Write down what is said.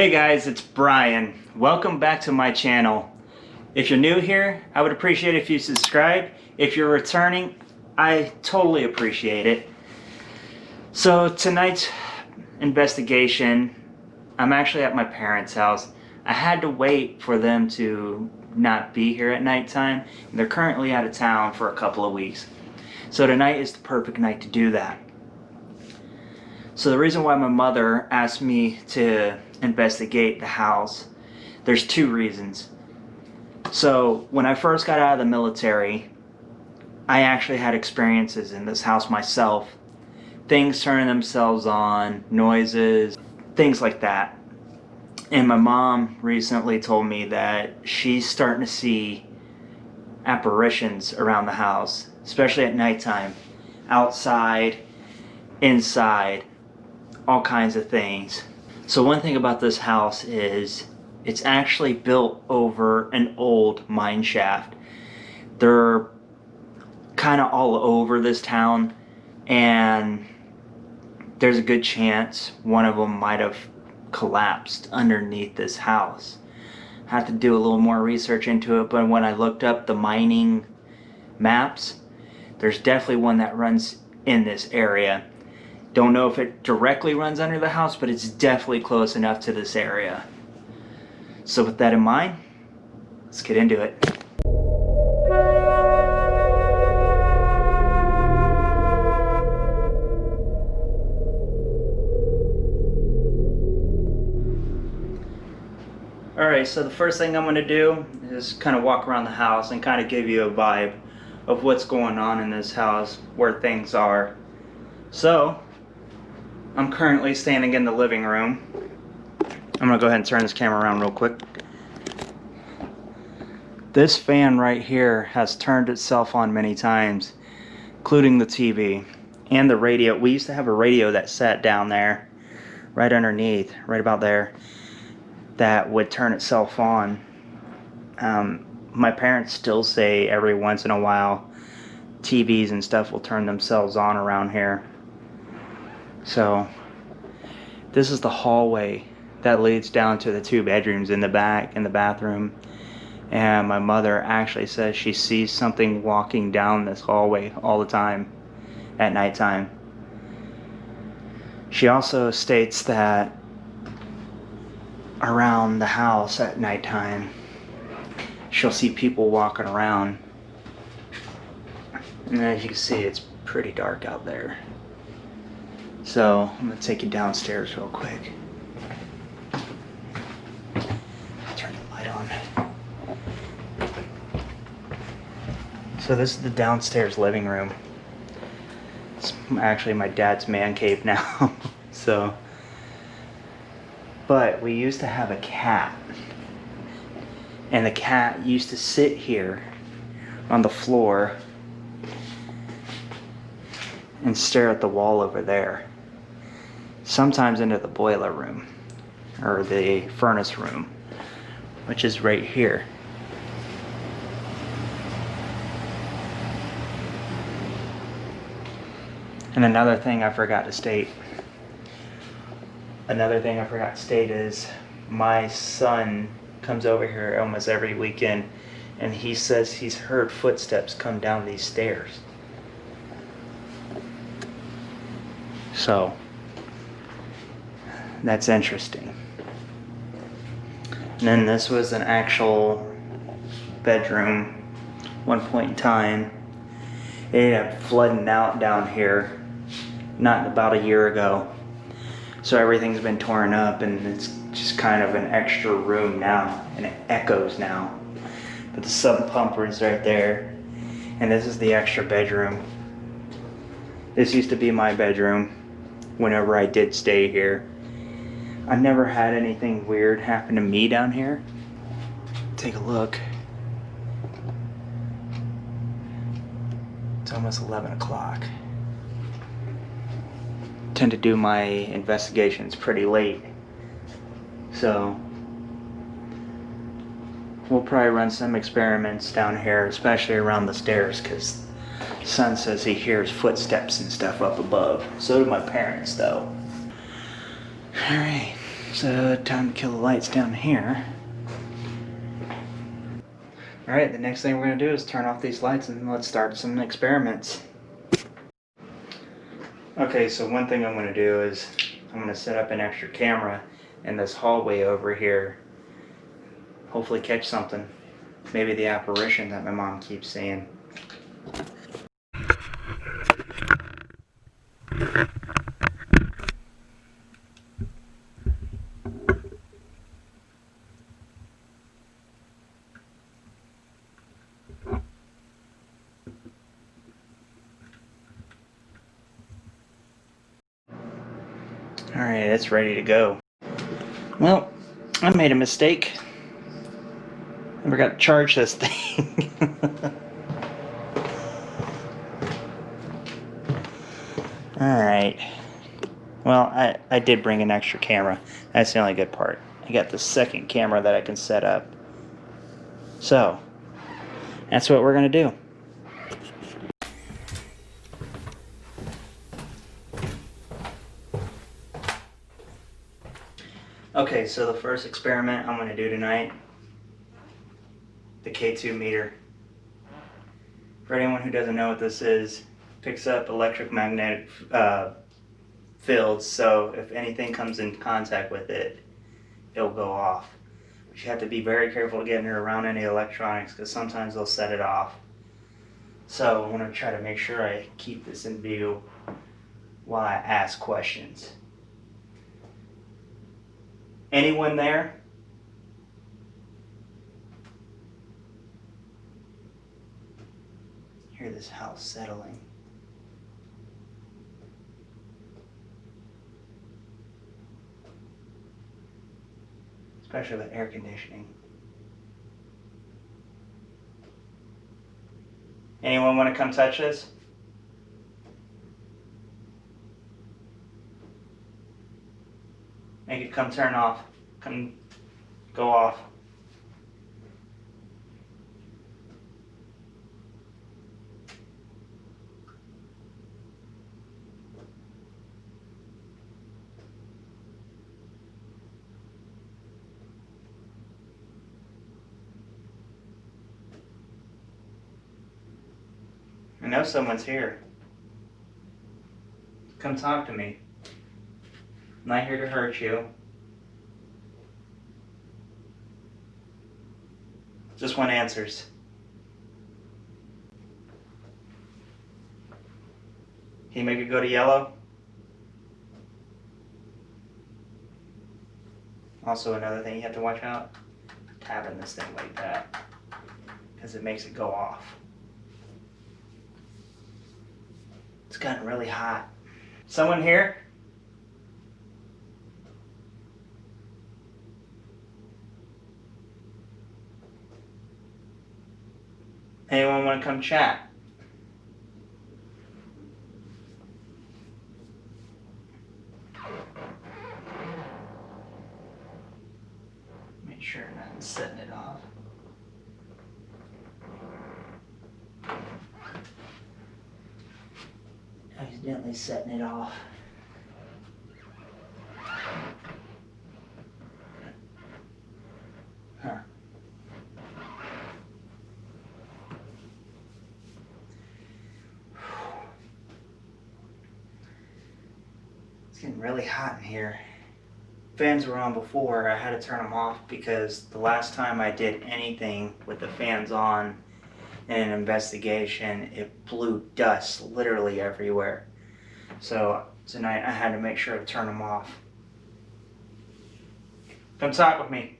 Hey guys, it's Brian. Welcome back to my channel. If you're new here, I would appreciate it if you subscribe. If you're returning, I totally appreciate it. So tonight's investigation, I'm actually at my parents' house. I had to wait for them to not be here at nighttime. They're currently out of town for a couple of weeks. So tonight is the perfect night to do that. So the reason why my mother asked me to investigate the house, there's two reasons. So when I first got out of the military, I actually had experiences in this house myself. Things turning themselves on, noises, things like that. And my mom recently told me that she's starting to see apparitions around the house, especially at nighttime, outside, inside, all kinds of things. So one thing about this house is it's actually built over an old mine shaft. They're kind of all over this town, and there's a good chance one of them might have collapsed underneath this house. I have to do a little more research into it, but when I looked up the mining maps, there's definitely one that runs in this area. Don't know if it directly runs under the house, but it's definitely close enough to this area. So with that in mind, let's get into it. Alright, so the first thing I'm going to do is kind of walk around the house and kind of give you a vibe of what's going on in this house, where things are. So I'm currently standing in the living room. I'm going to go ahead and turn this camera around real quick. This fan right here has turned itself on many times, including the TV and the radio. We used to have a radio that sat down there, right underneath, right about there, that would turn itself on. My parents still say every once in a while TVs and stuff will turn themselves on around here. So this is the hallway that leads down to the two bedrooms in the back, in the bathroom. And my mother actually says she sees something walking down this hallway all the time at nighttime. She also states that around the house at nighttime, she'll see people walking around. And as you can see, it's pretty dark out there. So I'm going to take you downstairs real quick. Turn the light on. So this is the downstairs living room. It's actually my dad's man cave now. So, but we used to have a cat. And the cat used to sit here on the floor and stare at the wall over there. Sometimes into the boiler room, or the furnace room, which is right here. And another thing I forgot to state is my son comes over here almost every weekend, and he says he's heard footsteps come down these stairs. So that's interesting. And then this was an actual bedroom one point in time. It ended up flooding out down here not about a year ago. So everything's been torn up, and it's just kind of an extra room now, and it echoes now. But the sump pump is right there, and this is the extra bedroom. This used to be my bedroom whenever I did stay here. I never had anything weird happen to me down here. Take a look. It's almost 11 o'clock. Tend to do my investigations pretty late. So we'll probably run some experiments down here, especially around the stairs, because son says he hears footsteps and stuff up above. So do my parents, though. Alright, So time to kill the lights down here. Alright, the next thing we're going to do is turn off these lights and let's start some experiments. Okay, so one thing I'm going to do is I'm going to set up an extra camera in this hallway over here. Hopefully catch something. Maybe the apparition that my mom keeps saying. Alright, it's ready to go. Well, I made a mistake. I forgot to charge this thing. Alright. Well, I did bring an extra camera. That's the only good part. I got the second camera that I can set up. So, that's what we're going to do. Okay, so the first experiment I'm going to do tonight, the K2 meter. For anyone who doesn't know what this is, picks up electromagnetic fields, so if anything comes in contact with it, it'll go off. But you have to be very careful getting around any electronics because sometimes they'll set it off. So I'm going to try to make sure I keep this in view while I ask questions. Anyone there? Hear this house settling. Especially with air conditioning. Anyone want to come touch this? Make it come turn off. Come go off. I know someone's here. Come talk to me. I'm not here to hurt you. Just want answers. Can you make it go to yellow? Also, another thing you have to watch out, tapping this thing like that, because it makes it go off. It's gotten really hot. Someone here? Anyone want to come chat? Make sure nothing's setting it off. Accidentally setting it off. Huh. It's getting really hot in here. Fans were on before. I had to turn them off because the last time I did anything with the fans on in an investigation, it blew dust literally everywhere. So tonight I had to make sure to turn them off. Come talk with me.